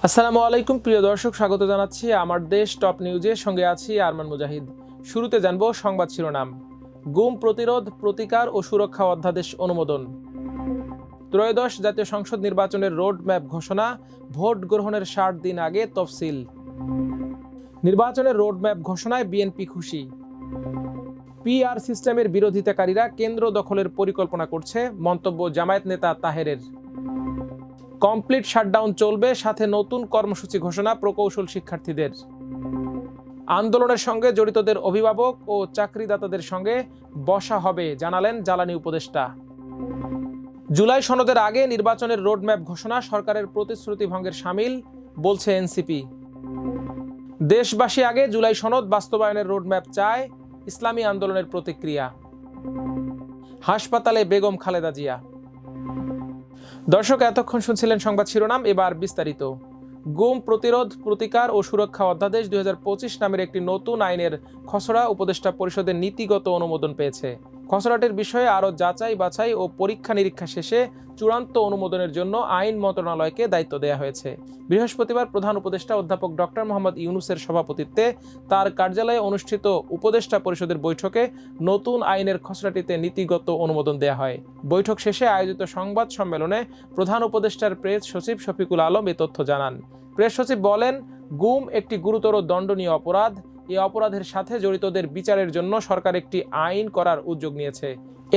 আসসালামু আলাইকুম প্রিয় দর্শক, স্বাগত জানাচ্ছি আমার দেশ টপ নিউজের সঙ্গে আছি আরমান মুজাহিদ। শুরুতে জানবো সংবাদ শিরোনাম। গুম প্রতিরোধ, প্রতিকার ও সুরক্ষা অধ্যাদেশ অনুমোদন। ত্রয়োদশ জাতীয় সংসদ নির্বাচনের রোড ম্যাপ ঘোষণা, ভোট গ্রহণের 60 দিন আগে তফসিল। নির্বাচনের রোড ম্যাপ ঘোষণায় বিএনপি খুশি। পিআর সিস্টেমের বিরোধিতাকারীরা কেন্দ্র দখলের পরিকল্পনা করছে, মন্তব্য জামায়াত নেতা তাহেরের। কমপ্লিট শাটডাউন চলবে, সাথে নতুন কর্মসূচি ঘোষণা প্রকৌশল শিক্ষার্থীদের। আন্দোলনের সঙ্গে জড়িতদের অভিভাবক ও চাকরিদাতাদের সঙ্গে বসা হবে, জানালেন জ্বালানি উপদেষ্টা। জুলাই সনদের আগে নির্বাচনের রোডম্যাপ ঘোষণা সরকারের প্রতিশ্রুতি ভঙ্গের শামিল, বলছে এনসিপি। দেশবাসী আগে জুলাই সনদ বাস্তবায়নের রোডম্যাপ চায়, ইসলামী আন্দোলনের প্রতিক্রিয়া। হাসপাতালে বেগম খালেদা জিয়া। দর্শক, এতক্ষণ শুনছিলেন সংবাদ শিরোনাম, এবার বিস্তারিত। গুম প্রতিরোধ, প্রতিকার ও সুরক্ষা অধ্যাদেশ 2025 নামের একটি নতুন আইনের খসড়া উপদেষ্টা পরিষদের নীতিগত অনুমোদন পেয়েছে। খসড়াটির বিষয়ে আরও যাচাই বাছাই ও পরীক্ষা নিরীক্ষা শেষে চূড়ান্ত অনুমোদনের জন্য আইন মন্ত্রণালয়কে দায়িত্ব দেওয়া হয়েছে। বৃহস্পতিবার প্রধান উপদেষ্টা অধ্যাপক ডক্টর মোহাম্মদ ইউনূসের সভাপতিত্বে তার কার্যালয়ে অনুষ্ঠিত উপদেষ্টা পরিষদের বৈঠকে নতুন আইনের খসড়াটিতে নীতিগত অনুমোদন দেওয়া হয়। বৈঠক শেষে আয়োজিত সংবাদ সম্মেলনে প্রধান উপদেষ্টার প্রেস সচিব শফিকুল আলম এ তথ্য জানান। প্রেস সচিব বলেন, গুম একটি গুরুতর দণ্ডনীয় অপরাধ। এই অপরাধের সাথে জড়িতদের বিচারের জন্য সরকার একটি আইন করার উদ্যোগ নিয়েছে।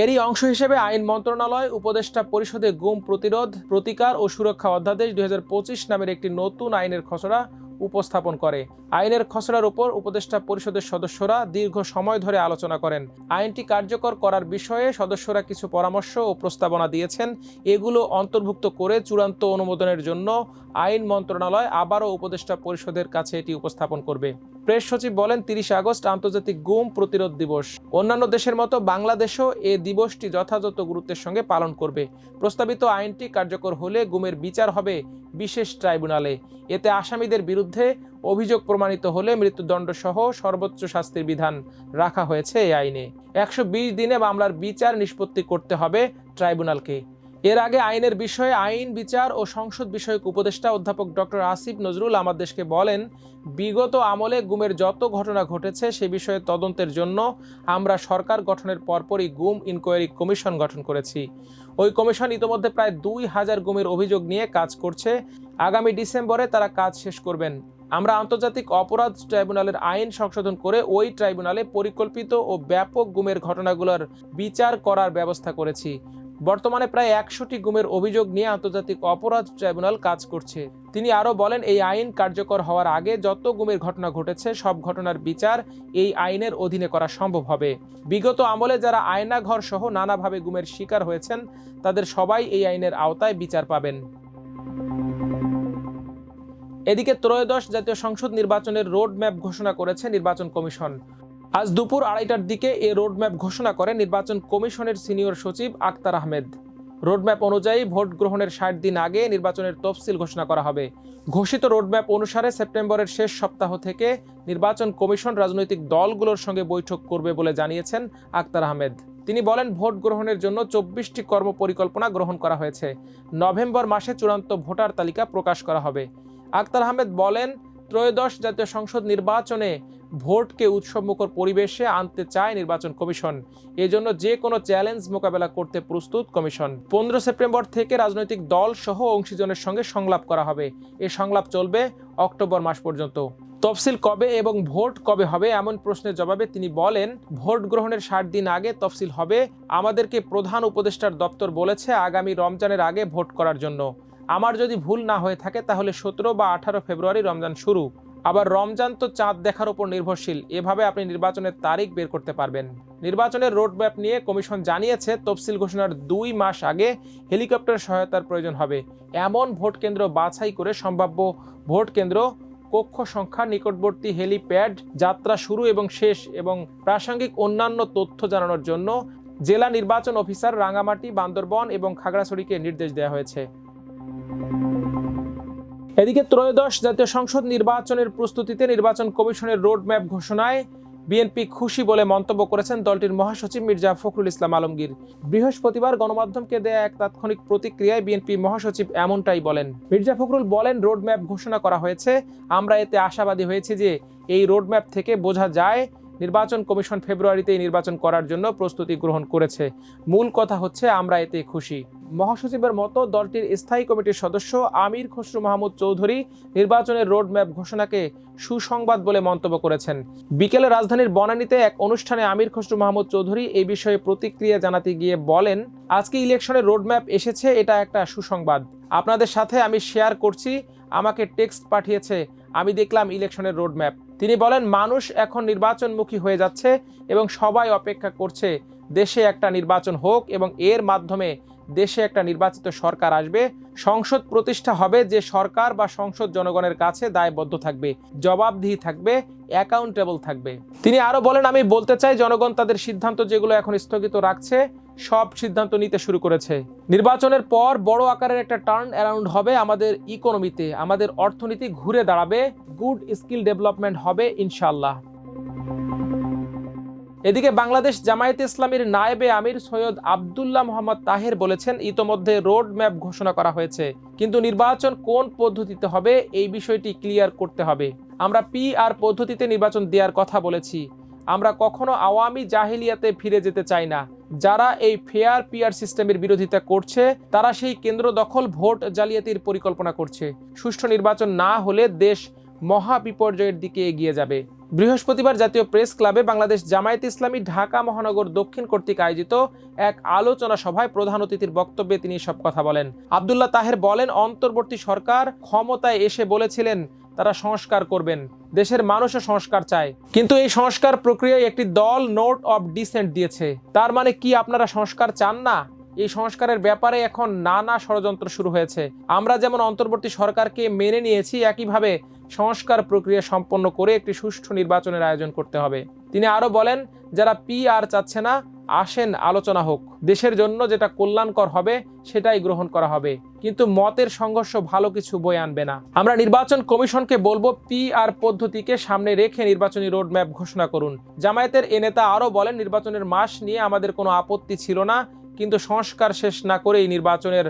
এরই অংশ হিসেবে আইন মন্ত্রণালয় উপদেষ্টা পরিষদে গুম প্রতিরোধ, প্রতিকার ও সুরক্ষা অধ্যাদেশ 2025 নামের একটি নতুন আইনের খসড়া উপস্থাপন করে। আইনের খসড়ার উপর উপদেষ্টা পরিষদের সদস্যরা দীর্ঘ সময় ধরে আলোচনা করেন। আইনটি কার্যকর করার বিষয়ে সদস্যরা কিছু পরামর্শ ও প্রস্তাবনা দিয়েছেন। এগুলো অন্তর্ভুক্ত করে চূড়ান্ত অনুমোদনের জন্য আইন মন্ত্রণালয় আবারও উপদেষ্টা পরিষদের কাছে এটি উপস্থাপন করবে। প্রেস সচিব বলেন, 30 আগস্ট আন্তর্জাতিক গুম প্রতিরোধ দিবস। অন্যান্য দেশের মতো বাংলাদেশও এ দিবসটি যথাযথ গুরুত্বের সঙ্গে পালন করবে। প্রস্তাবিত আইনটি কার্যকর হলে গুমের বিচার হবে বিশেষ ট্রাইব্যুনালে। এতে আসামিদের বিরুদ্ধে অভিযোগ প্রমাণিত হলে মৃত্যুদণ্ড সহ সর্বোচ্চ শাস্তির বিধান রাখা হয়েছে এই আইনে। 120 দিনে মামলার বিচার নিষ্পত্তি করতে হবে ট্রাইব্যুনালকে। এর আগে আইনের বিষয়ে আইন, বিচার ও সংসদ বিষয়ক উপদেষ্টা অধ্যাপক ডক্টর আসিফ নজরুল আমার দেশকে বলেন, বিগত আমলে গুমের যত ঘটনা ঘটেছে সে বিষয়ে তদন্তের জন্য আমরা সরকার গঠনের পরপরই গুম ইনকোয়ারি কমিশন গঠন করেছি। ওই কমিশন ইতোমধ্যে প্রায় 2000 গুমের অভিযোগ নিয়ে কাজ করছে। আগামী ডিসেম্বরে তারা কাজ শেষ করবেন। আমরা আন্তর্জাতিক অপরাধ ট্রাইব্যুনালের আইন সংশোধন করে ওই ট্রাইব্যুনালে পরিকল্পিত ও ব্যাপক গুমের ঘটনাগুলোর বিচার করার ব্যবস্থা করেছি। বর্তমানে প্রায় 100টি গুমের অভিযোগ নিয়ে আন্তর্জাতিক অপরাধ ট্রাইব্যুনাল কাজ করছে। তিনি আরও বলেন, এই আইন কার্যকর হওয়ার আগে যত গুমের ঘটনা ঘটেছে সব ঘটনার বিচার এই আইনের অধীনে করা সম্ভব হবে। বিগত আমলে যারা আয়নাঘর সহ নানাভাবে গুমের শিকার হয়েছেন তাদের সবাই এই আইনের আওতায় বিচার পাবেন। এদিকে ত্রয়োদশ জাতীয় সংসদ নির্বাচনের রোড ম্যাপ ঘোষণা করেছে নির্বাচন কমিশন। আজ দুপুর 2:30টার দিকে এ রোডম্যাপ ঘোষণা করেন নির্বাচন কমিশনের সিনিয়র সচিব আক্তার আহমেদ। রোডম্যাপ অনুযায়ী ভোট গ্রহণের 60 দিন আগে নির্বাচনের তফসিল ঘোষণা করা হবে। ঘোষিত রোডম্যাপ অনুসারে সেপ্টেম্বরের শেষ সপ্তাহ থেকে নির্বাচন কমিশন রাজনৈতিক দলগুলোর সঙ্গে বৈঠক করবে বলে জানিয়েছেন আক্তার আহমেদ। তিনি বলেন, ভোট গ্রহণের জন্য 24টি কর্মপরিকল্পনা গ্রহণ করা হয়েছে। নভেম্বর মাসে চূড়ান্ত ভোটার তালিকা প্রকাশ করা হবে। আক্তার আহমেদ বলেন, ত্রয়োদশ জাতীয় সংসদ নির্বাচনে ভোটকে উৎসবমুখর পরিবেশে আনতে চায় নির্বাচন কমিশন। এজন্য যে কোনো চ্যালেঞ্জ মোকাবেলা করতে প্রস্তুত কমিশন। 15 সেপ্টেম্বর থেকে রাজনৈতিক দল সহ অংশীজনের সঙ্গে সংলাপ করা হবে। এই সংলাপ চলবে অক্টোবর মাস পর্যন্ত। তফসিল কবে এবং ভোট কবে হবে এমন প্রশ্নের জবাবে তিনি বলেন, ভোট গ্রহণের 60 দিন আগে তফসিল হবে। আমাদেরকে প্রধান উপদেষ্টার দপ্তর বলেছে আগামী রমজানের আগে ভোট করার জন্য। আমার যদি ভুল না হয়ে থাকে তাহলে 17 বা 18 ফেব্রুয়ারি রমজান শুরু। আবার রমজান তো চাঁদ দেখার উপর নির্ভরশীল। এভাবে আপনি নির্বাচনের তারিখ বের করতে পারবেন। নির্বাচনের রোডম্যাপ নিয়ে কমিশন জানিয়েছে, তফসিল ঘোষণার 2 মাস আগে হেলিকপ্টার সহায়তার প্রয়োজন হবে। এমন ভোট কেন্দ্র বাছাই করে সম্ভাব্য ভোট কেন্দ্র, কক্ষ সংখ্যা, নিকটবর্তী হেলিপ্যাড, যাত্রা শুরু এবং শেষ এবং প্রাসঙ্গিক অন্যান্য তথ্য জানানোর জন্য জেলা নির্বাচন অফিসার রাঙ্গামাটি, বান্দরবন এবং খাগড়াছড়িকে নির্দেশ দেওয়া হয়েছে। এদিকে ত্রয়োদশ জাতীয় সংসদ নির্বাচনের প্রস্তুতিতে নির্বাচন কমিশনের রোড ম্যাপ ঘোষণায় বিএনপি খুশি বলে মন্তব্য করেছেন দলটির মহাসচিব মির্জা ফখরুল ইসলাম আলমগীর। বৃহস্পতিবার গণমাধ্যমকে দেয়া এক তাৎক্ষণিক প্রতিক্রিয়ায় বিএনপি মহাসচিব এমনটাই বলেন। মির্জা ফখরুল বলেন, রোডম্যাপ ঘোষণা করা হয়েছে, আমরা এতে আশাবাদী হয়েছি যে এই রোডম্যাপ থেকে বোঝা যায় নির্বাচন কমিশন ফেব্রুয়ারিতেই নির্বাচন করার জন্য প্রস্তুতি গ্রহণ করেছে। মূল কথা হচ্ছে আমরা এতে খুশি। মহাসচিবের মতো দলটির স্থায়ী কমিটির সদস্য আমির খসরু মাহমুদ চৌধুরী নির্বাচনের রোডম্যাপ ঘোষণাকে সুসংবাদ বলে মন্তব্য করেছেন। বিকেলে রাজধানীর বনানীতে এক অনুষ্ঠানে আমির খসরু মাহমুদ চৌধুরী এই বিষয়ে প্রতিক্রিয়া জানাতে গিয়ে বলেন, আজকে ইলেকশনের রোডম্যাপ এসেছে, এটা একটা সুসংবাদ। আপনাদের সাথে আমি শেয়ার করছি, আমাকে টেক্সট পাঠিয়েছে, আমি দেখলাম ইলেকশনের রোডম্যাপ। তিনি বলেন, মানুষ এখন নির্বাচনমুখী হয়ে যাচ্ছে এবং সবাই অপেক্ষা করছে দেশে একটা নির্বাচন হোক এবং এর মাধ্যমে দেশে একটা নির্বাচিত সরকার আসবে, সংসদ প্রতিষ্ঠা হবে, যে সরকার বা সংসদ জনগণের কাছে দায়বদ্ধ থাকবে, জবাবদিহি থাকবে, অ্যাকাউন্টেবল থাকবে। তিনি আরো বলেন, আমি বলতে চাই জনগণ তাদের সিদ্ধান্ত যেগুলো এখন স্থগিত রাখছে সব সিদ্ধান্ত নিতে শুরু করেছে। নির্বাচনের পর বড় আকারের একটা টার্ন অ্যারাউন্ড হবে আমাদের ইকোনমিতে, আমাদের অর্থনীতি ঘুরে দাঁড়াবে, গুড স্কিল ডেভেলপমেন্ট হবে ইনশাআল্লাহ। এদিকে বাংলাদেশ জামায়াতে ইসলামীর নায়েবে আমির সৈয়দ আব্দুল্লাহ মোহাম্মদ তাহের বলেছেন, ইতোমধ্যে রোড ম্যাপ ঘোষণা করা হয়েছে, কিন্তু নির্বাচন কোন পদ্ধতিতে হবে এই বিষয়টি ক্লিয়ার করতে হবে। আমরা PR পদ্ধতিতে নির্বাচন দেওয়ার কথা বলেছি। আমরা কখনো আওয়ামী জাহিলিয়াতে ফিরে যেতে চাই না। যারা এই ফেয়ার PR সিস্টেমের বিরোধিতা করছে তারা সেই কেন্দ্র দখল, ভোট জালিয়াতির পরিকল্পনা করছে। সুষ্ঠু নির্বাচন না হলে দেশ মহা বিপর্যয়ের দিকে এগিয়ে যাবে। বৃহস্পতিবার জাতীয় প্রেস ক্লাবে বাংলাদেশ জামায়াতে ইসলামী ঢাকা মহানগর দক্ষিণ কর্তৃক আয়োজিত এক আলোচনা সভায় প্রধান অতিথির বক্তব্যে তিনি সব কথা বলেন। আব্দুল্লাহ তাহের বলেন, অন্তর্বর্তী সরকার ক্ষমতায় এসে বলেছিলেন তারা সংস্কার করবেন, দেশের মানুষও সংস্কার চায়, কিন্তু এই সংস্কার প্রক্রিয়ায় একটি দল নোট অফ ডিসেন্ট দিয়েছে। তার মানে কি আপনারা সংস্কার চান না? এই সংস্কারের ব্যাপারে এখন নানা ষড়যন্ত্র শুরু হয়েছে। আমরা যেমন অন্তর্বর্তী সরকারকে মেনে নিয়েছি, একইভাবে সংস্কার প্রক্রিয়া সম্পন্ন করে একটি সুষ্ঠু নির্বাচনের আয়োজন করতে হবে। তিনি আরো বলেন, যারা PR চাচ্ছে না, আসেন আলোচনা হোক, দেশের জন্য যেটা কল্যাণকর হবে সেটাই গ্রহণ করা হবে, কিন্তু মতের সংঘর্ষ ভালো কিছু বয়ে আনবে না। আমরা নির্বাচন কমিশনকে বলবো, PR পদ্ধতিকে সামনে রেখে নির্বাচনী রোডম্যাপ ঘোষণা করুন। জামায়াতের এ নেতা আরো বলেন, নির্বাচনের মাস নিয়ে আমাদের কোনো আপত্তি ছিল না, কিন্তু সংস্কার শেষ না করেই নির্বাচনের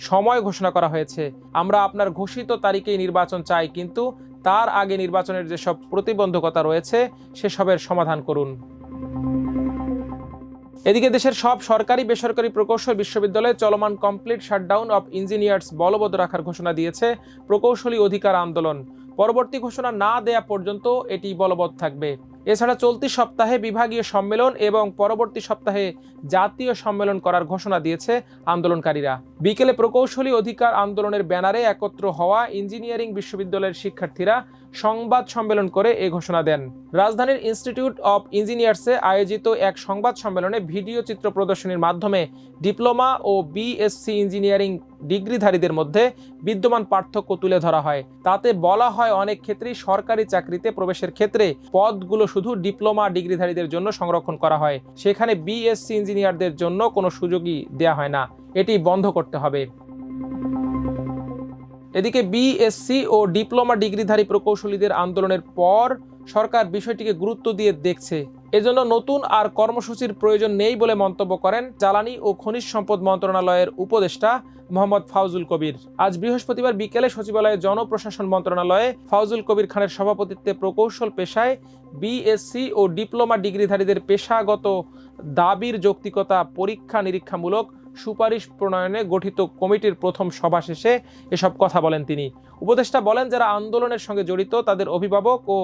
সময় ঘোষণা করা হয়েছে। আমরা আপনার ঘোষিত তারিখেই নির্বাচন চাই, কিন্তু তার আগে নির্বাচনের যেসব প্রতিবন্ধকতা রয়েছে সেসবের সমাধান করুন। এদিকে দেশের সব সরকারি বেসরকারি প্রকৌশল বিশ্ববিদ্যালয়ে চলমান কমপ্লিট শাটডাউন অফ ইঞ্জিনিয়ার্স বলবৎ রাখার ঘোষণা দিয়েছে প্রকৌশলী অধিকার আন্দোলন। পরবর্তী ঘোষণা না দেয়া পর্যন্ত এটি বলবৎ থাকবে। এছাড়া চলতি সপ্তাহে বিভাগীয় সম্মেলন এবং পরবর্তী সপ্তাহে জাতীয় সম্মেলন করার ঘোষণা দিয়েছে আন্দোলনকারীরা। বিকেলে প্রকৌশলী অধিকার আন্দোলনের ব্যানারে একত্র হওয়া ইঞ্জিনিয়ারিং বিশ্ববিদ্যালয়ের শিক্ষার্থীরা সংবাদ সম্মেলন করে এ ঘোষণা দেন। রাজধানীর ইনস্টিটিউট অব ইঞ্জিনিয়ার্সে আয়োজিত এক সংবাদ সম্মেলনে ভিডিও চিত্র প্রদর্শনীর মাধ্যমে ডিপ্লোমা ও BSc ইঞ্জিনিয়ারিং ডিগ্রিধারীদের মধ্যে বিদ্যমান পার্থক্য তুলে ধরা হয়। তাতে বলা হয়, অনেক ক্ষেত্রেই সরকারি চাকরিতে প্রবেশের ক্ষেত্রে পদগুলো শুধু ডিপ্লোমা ডিগ্রিধারীদের জন্য সংরক্ষণ করা হয়, সেখানে BSc ইঞ্জিনিয়ারদের জন্য কোনো সুযোগই দেয়া হয় না। এটি বন্ধ করতে হবে। এদিকে BSc ও ডিপ্লোমা ডিগ্রিধারী প্রকৌশলীদের আন্দোলনের পর সরকার বিষয়টিকে গুরুত্ব দিয়ে দেখছে, এজন্য নতুন আর কর্মসূচির প্রয়োজন নেই বলে মন্তব্য করেন জ্বালানি ও খনিজ সম্পদ মন্ত্রণালয়ের উপদেষ্টা মোহাম্মদ ফাউজুল কবির। আজ বৃহস্পতিবার বিকেলে সচিবালয়ে জনপ্রশাসন মন্ত্রণালয়ে ফাউজুল কবির খানের সভাপতিত্বে প্রকৌশল পেশায় BSc ও ডিপ্লোমা ডিগ্রিধারীদের পেশাগত দাবির যৌক্তিকতা পরীক্ষা নিরীক্ষামূলক সুপারিশ প্রণয়নে গঠিত কমিটির প্রথম সভা শেষে এসব কথা বলেন তিনি। উপদেষ্টা বলেন, যারা আন্দোলনের সঙ্গে জড়িত তাদের অভিভাবক ও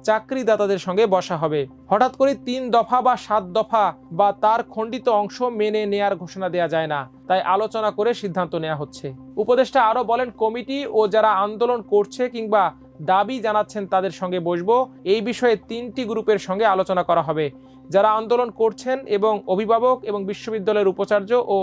চাকরিদাতাদের সঙ্গে বসা হবে। হঠাৎ করে 3 দফা বা 7 দফা বা তার খণ্ডিত অংশ মেনে নেয়ার ঘোষণা দেয়া যায় না, তাই আলোচনা করে সিদ্ধান্ত নেওয়া হচ্ছে। উপদেষ্টা আরো বলেন, কমিটি ও যারা আন্দোলন করছে কিংবা দাবি জানাচ্ছেন তাদের সঙ্গে বসবো। এই বিষয়ে 3টি গ্রুপের সঙ্গে আলোচনা করা হবে, যারা আন্দোলন করছেন এবং অভিভাবক এবং বিশ্ববিদ্যালয়ের উপাচার্য ও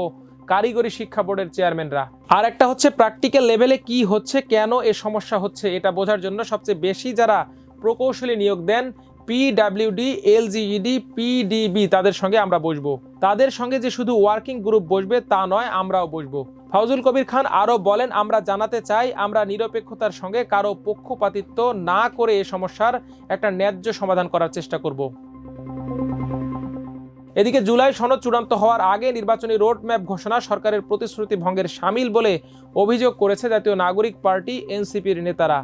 কারিগরি শিক্ষা বোর্ডের চেয়ারম্যানরা। আর একটা হচ্ছে প্র্যাকটিক্যাল লেভেলে কি হচ্ছে, কেন এ সমস্যা হচ্ছে, এটা বোঝার জন্য সবচেয়ে বেশি যারা প্রকৌশলী নিয়োগ দেন PWD, LGED, PDB তাদের সঙ্গে আমরা বসবো। তাদের সঙ্গে যে শুধু ওয়ার্কিং গ্রুপ বসবে তা নয়, আমরাও বসবো। ফাউজুল কবির খান আরো বলেন, আমরা জানাতে চাই আমরা নিরপেক্ষতার সঙ্গে কারো পক্ষপাতিত্ব না করে এ সমস্যার একটা ন্যায্য সমাধান করার চেষ্টা করব। এদিকে জুলাই সনদ চূড়ান্ত হওয়ার আগে নির্বাচনী রোড ম্যাপ ঘোষণা সরকারের প্রতিশ্রুতি ভঙ্গের শামিল বলে অভিযোগ করেছে জাতীয় নাগরিক পার্টি এনসিপির নেতারা।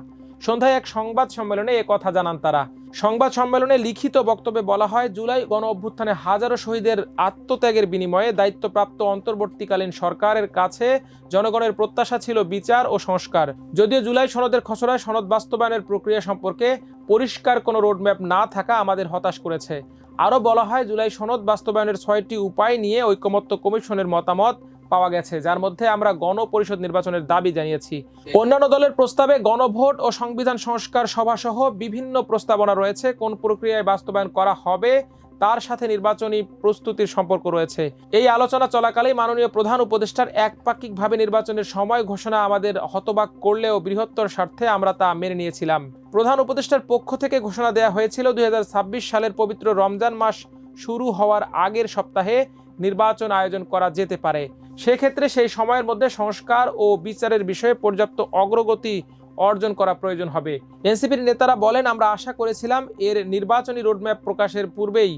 সন্ধ্যায় এক সংবাদ সম্মেলনে কথা জানান তারা। সংবাদ সম্মেলনে লিখিত বক্তব্যে বলা হয়, জুলাই গণ অভ্যুত্থানে হাজারো শহীদের আত্মত্যাগের বিনিময়ে দায়িত্বপ্রাপ্ত অন্তর্বর্তীকালীন সরকারের কাছে জনগণের প্রত্যাশা ছিল বিচার ও সংস্কার। যদিও জুলাই সনদের খসড়ায় সনদ বাস্তবায়নের প্রক্রিয়া সম্পর্কে পরিষ্কার কোনো রোডম্যাপ না থাকা আমাদের হতাশ করেছে। আরও বলা হয়, জুলাই সনদ বাস্তবায়নের 6টি উপায় নিয়ে ঐকমত্য কমিশনের মতামত পাওয়া গেছে, যার মধ্যে আমরা গণপরিষদ নির্বাচনের দাবি জানিয়েছি। অন্যান্য দলের প্রস্তাবে গণভোট ও সংবিধান সংস্কার সভাসহ বিভিন্ন প্রস্তাবনা রয়েছে। কোন প্রক্রিয়ায় বাস্তবায়ন করা হবে তার সাথে নির্বাচনী প্রস্তুতির সম্পর্ক রয়েছে। এই আলোচনা চলাকালেই মাননীয় প্রধান উপদেষ্টার একপাক্ষিকভাবে নির্বাচনের সময় ঘোষণা আমাদের হতবাক করলেও বৃহত্তর স্বার্থে আমরা তা মেনে নিয়েছিলাম। প্রধান উপদেষ্টার পক্ষ থেকে ঘোষণা দেওয়া হয়েছিল 2026 সালের পবিত্র রমজান মাস শুরু হওয়ার আগের সপ্তাহে নির্বাচন আয়োজন করা যেতে পারে। সেক্ষেত্রে সেই সময়ের মধ্যে সংস্কার ও বিচারের বিষয়ে পর্যাপ্ত অগ্রগতি অর্জন করা প্রয়োজন হবে। এনসিপির নেতারা বলেন, আমরা আশা করেছিলাম এর নির্বাচনী রোডম্যাপ প্রকাশের পূর্বেই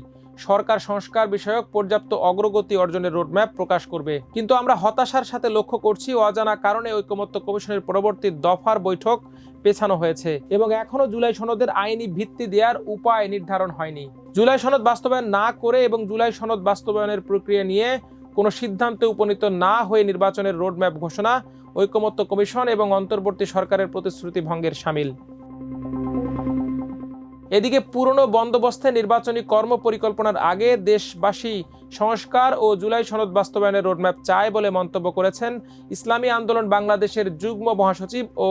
সরকার সংস্কার বিষয়ক পর্যাপ্ত অগ্রগতি অর্জনের রোডম্যাপ প্রকাশ করবে, কিন্তু আমরা হতাশার সাথে লক্ষ্য করছি অজানা কারণে ঐকমত্য কমিশনের পরবর্তী দফার বৈঠক পেছানো হয়েছে এবং এখনো জুলাই সনদের আইনি ভিত্তি দেওয়ার উপায় নির্ধারণ হয়নি। জুলাই সনদ বাস্তবায়ন না করে এবং জুলাই সনদ বাস্তবায়নের প্রক্রিয়া নিয়ে কোনো সিদ্ধান্তে উপনীত না হয়ে নির্বাচনের রোডম্যাপ ঘোষণা ঐকমত্য কমিশন এবং অন্তর্বর্তী সরকারের প্রতিশ্রুতি ভঙ্গের শামিল। এদিকে পুরনো বন্দোবস্তে নির্বাচনী কর্ম পরিকল্পনার আগে দেশবাসী সংস্কার ও জুলাই সনদ বাস্তবায়নের রোডম্যাপ চায় বলে মন্তব্য করেছেন ইসলামী আন্দোলন বাংলাদেশের যুগ্ম মহাসচিব ও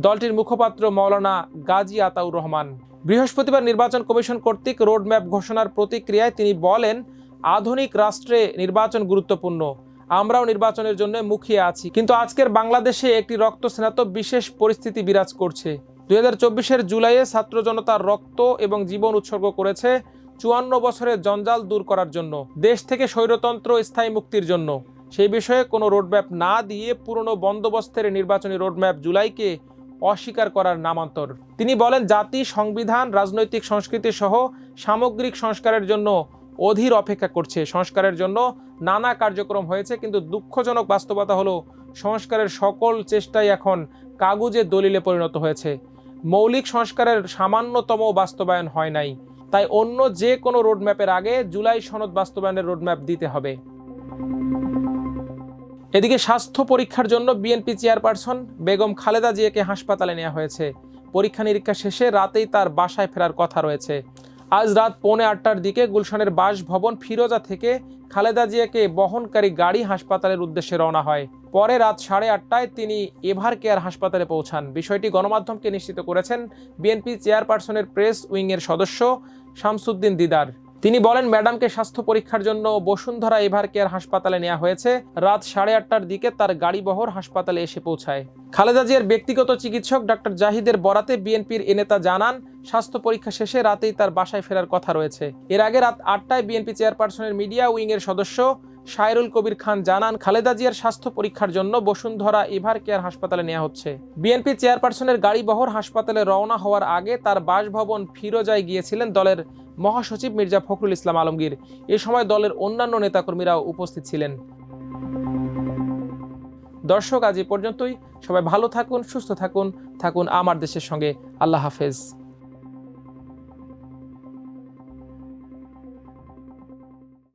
দলটির মুখপাত্র মাওলানা গাজী আতাউর রহমান। বৃহস্পতিবার নির্বাচন কমিশন কর্তৃক রোডম্যাপ ঘোষণার প্রতিক্রিয়ায় তিনি বলেন, আধুনিক রাষ্ট্রে নির্বাচন গুরুত্বপূর্ণ, আমরাও নির্বাচনের জন্য মুখিয়ে আছি, কিন্তু আজকের বাংলাদেশে একটি রক্তস্নাত বিশেষ পরিস্থিতি বিরাজ করছে। 2024-এর জুলাইয়ে ছাত্র জনতার রক্ত এবং জীবন উৎসর্গ করেছে 54 বছরের জঞ্জাল দূর করার জন্য, দেশ থেকে স্বৈরতন্ত্র স্থায়ী মুক্তির জন্য। সেই বিষয়ে কোনো রোডম্যাপ না দিয়ে পুরনো বন্দোবস্তের নির্বাচনী রোডম্যাপ জুলাইকে অস্বীকার করার নামান্তর। তিনি বলেন, জাতি সংবিধান, রাজনৈতিক সংস্কৃতি সহ সামগ্রিক সংস্কারের জন্য অধীর অপেক্ষা করছে। সংস্কারের জন্য নানা কার্যক্রম হয়েছে, কিন্তু দুঃখজনক বাস্তবতা হলো সংস্কারের সকল চেষ্টাই এখন কাগুজে দলিলে পরিণত হয়েছে। মৌলিক সংস্কারের সামান্যতম বাস্তবায়ন হয় নাই। তাই অন্য যে কোনো রোডম্যাপের আগে জুলাই সনদ বাস্তবায়নের রোডম্যাপ দিতে হবে। এদিকে স্বাস্থ্য পরীক্ষার জন্য বিএনপি চেয়ারপারসন বেগম খালেদা জিয়াকে হাসপাতালে নেওয়া হয়েছে। পরীক্ষা নিরীক্ষা শেষে রাতেই তার বাসায় ফেরার কথা রয়েছে। আজ রাত 7:45-টার দিকে গুলশানের বাসভবন ফিরোজা থেকে খালেদা জিয়াকে বহনকারী গাড়ি হাসপাতালের উদ্দেশ্যে রওনা হয়। পরে রাত 8:30টায় তিনি এভার কেয়ার হাসপাতালে পৌঁছান। বিষয়টি গণমাধ্যমকে নিশ্চিত করেছেন বিএনপি চেয়ারপারসনের প্রেস উইংয়ের সদস্য শামসুদ্দিন দিদার। তিনি বলেন, ম্যাডামকে স্বাস্থ্য পরীক্ষার জন্য বসুন্ধরা এভার কেয়ার হাসপাতালে নেওয়া হয়েছে। রাত 8:30টার দিকে তার গাড়িবহর হাসপাতালে এসে পৌঁছায়। খালেদা জিয়ার ব্যক্তিগত চিকিৎসক ডাক্তার জাহিদের বরাতে বিএনপির এ নেতা জানান, স্বাস্থ্য পরীক্ষা শেষে রাতেই তার বাসায় ফেরার কথা রয়েছে। এর আগে রাত 8টায় বিএনপি চেয়ারপারসনের মিডিয়া উইংয়ের সদস্য শায়রুল কবির খান জানান, খালেদা জিয়ার স্বাস্থ্য পরীক্ষার জন্য বসুন্ধরা এভার কেয়ার হাসপাতালে নেওয়া হচ্ছে। বিএনপি চেয়ারপারসনের গাড়িবহর হাসপাতালে রওনা হওয়ার আগে তার বাসভবন ফিরোজায় গিয়েছিলেন দলের মহাসচিব মির্জা ফখরুল ইসলাম আলমগীর। এ সময় দলের অন্যান্য নেতাকর্মীরাও উপস্থিত ছিলেন। দর্শক, আজ এ পর্যন্তই। সবাই ভালো থাকুন, সুস্থ থাকুন, থাকুন আমার দেশের সঙ্গে। আল্লাহ হাফেজ।